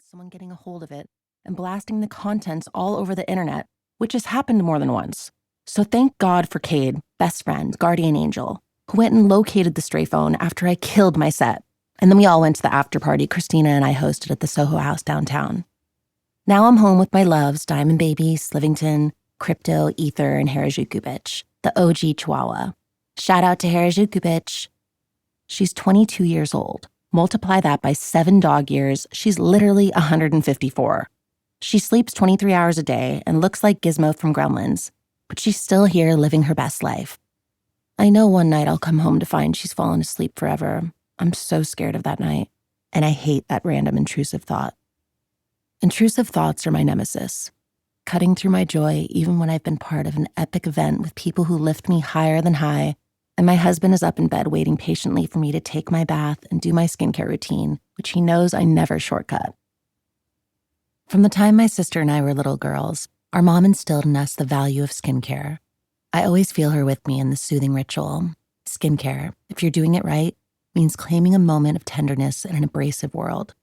someone getting a hold of it and blasting the contents all over the internet, which has happened more than once. So thank God for Cade, best friend, guardian angel, who went and located the stray phone after I killed my set. And then we all went to the after party Christina and I hosted at the Soho House downtown. Now I'm home with my loves, Diamond Baby, Slivington, Crypto, Ether, and Harajuku Bitch, the OG Chihuahua. Shout out to Harajuku Bitch. She's 22 years old. Multiply that by 7 dog years, she's literally 154. She sleeps 23 hours a day and looks like Gizmo from Gremlins, but she's still here living her best life. I know one night I'll come home to find she's fallen asleep forever. I'm so scared of that night, and I hate that random intrusive thought. Intrusive thoughts are my nemesis, cutting through my joy even when I've been part of an epic event with people who lift me higher than high, and my husband is up in bed waiting patiently for me to take my bath and do my skincare routine, which he knows I never shortcut. From the time my sister and I were little girls, our mom instilled in us the value of skincare. I always feel her with me in the soothing ritual. Skincare, if you're doing it right, means claiming a moment of tenderness in an abrasive world.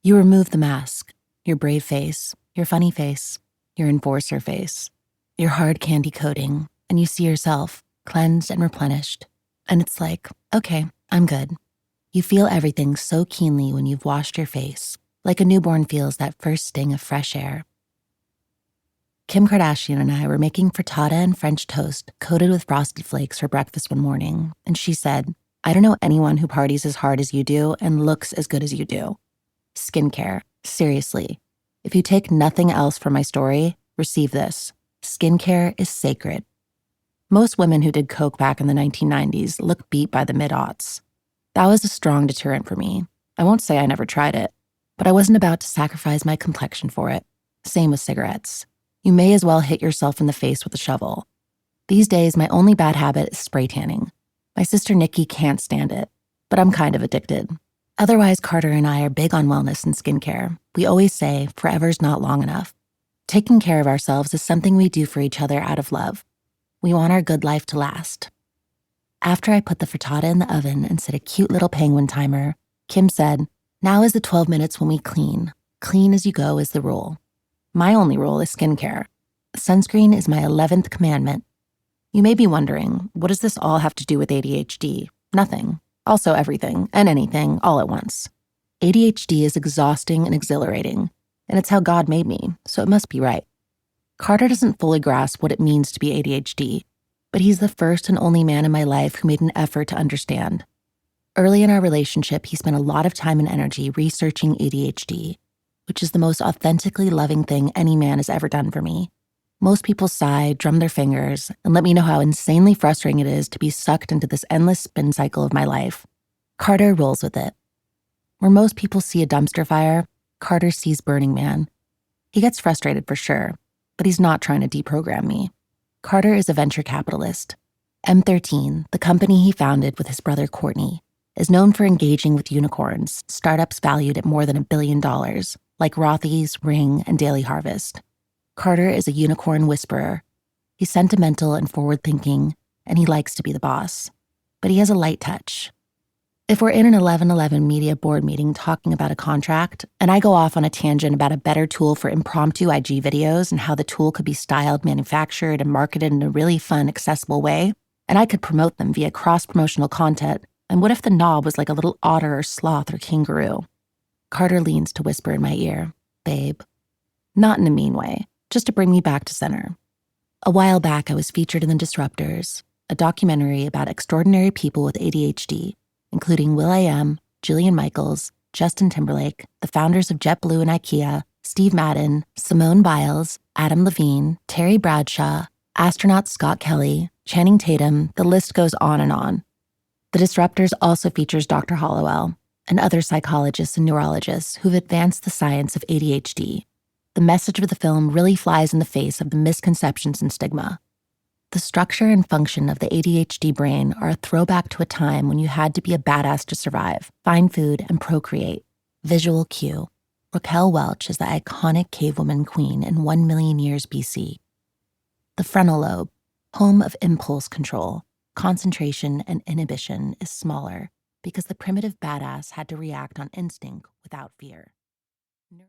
You remove the mask, your brave face, your funny face, your enforcer face, your hard candy coating, and you see yourself cleansed and replenished. And it's like, okay, I'm good. You feel everything so keenly when you've washed your face, like a newborn feels that first sting of fresh air. Kim Kardashian and I were making frittata and French toast coated with frosted flakes for breakfast one morning, and she said, I don't know anyone who parties as hard as you do and looks as good as you do. Skincare. Seriously, if you take nothing else from my story, receive this. Skincare is sacred. Most women who did coke back in the 1990s look beat by the mid-aughts. That was a strong deterrent for me. I won't say I never tried it, but I wasn't about to sacrifice my complexion for it. Same with cigarettes. You may as well hit yourself in the face with a shovel. These days, my only bad habit is spray tanning. My sister Nikki can't stand it, but I'm kind of addicted. Otherwise, Carter and I are big on wellness and skincare. We always say, forever's not long enough. Taking care of ourselves is something we do for each other out of love. We want our good life to last. After I put the frittata in the oven and set a cute little penguin timer, Kim said, now is the 12 minutes when we clean. Clean as you go is the rule. My only rule is skincare. Sunscreen is my 11th commandment. You may be wondering, what does this all have to do with ADHD? Nothing. Also everything and anything all at once. ADHD is exhausting and exhilarating, and it's how God made me, so it must be right. Carter doesn't fully grasp what it means to be ADHD, but he's the first and only man in my life who made an effort to understand. Early in our relationship, he spent a lot of time and energy researching ADHD, which is the most authentically loving thing any man has ever done for me. Most people sigh, drum their fingers, and let me know how insanely frustrating it is to be sucked into this endless spin cycle of my life. Carter rolls with it. Where most people see a dumpster fire, Carter sees Burning Man. He gets frustrated for sure, but he's not trying to deprogram me. Carter is a venture capitalist. M13, the company he founded with his brother Courtney, is known for engaging with unicorns, startups valued at more than $1 billion, like Rothy's, Ring, and Daily Harvest. Carter is a unicorn whisperer. He's sentimental and forward-thinking, and he likes to be the boss. But he has a light touch. If we're in an 11/11 media board meeting talking about a contract, and I go off on a tangent about a better tool for impromptu IG videos and how the tool could be styled, manufactured, and marketed in a really fun, accessible way, and I could promote them via cross-promotional content, and what if the knob was like a little otter or sloth or kangaroo? Carter leans to whisper in my ear, babe. Not in a mean way. Just to bring me back to center. A while back, I was featured in The Disruptors, a documentary about extraordinary people with ADHD, including will.i.am, Jillian Michaels, Justin Timberlake, the founders of JetBlue and IKEA, Steve Madden, Simone Biles, Adam Levine, Terry Bradshaw, astronaut Scott Kelly, Channing Tatum, the list goes on and on. The Disruptors also features Dr. Hollowell and other psychologists and neurologists who've advanced the science of ADHD. The message of the film really flies in the face of the misconceptions and stigma. The structure and function of the ADHD brain are a throwback to a time when you had to be a badass to survive, find food, and procreate. Visual cue. Raquel Welch is the iconic cavewoman queen in 1 million years BC. The frontal lobe, home of impulse control, concentration, and inhibition, is smaller because the primitive badass had to react on instinct without fear.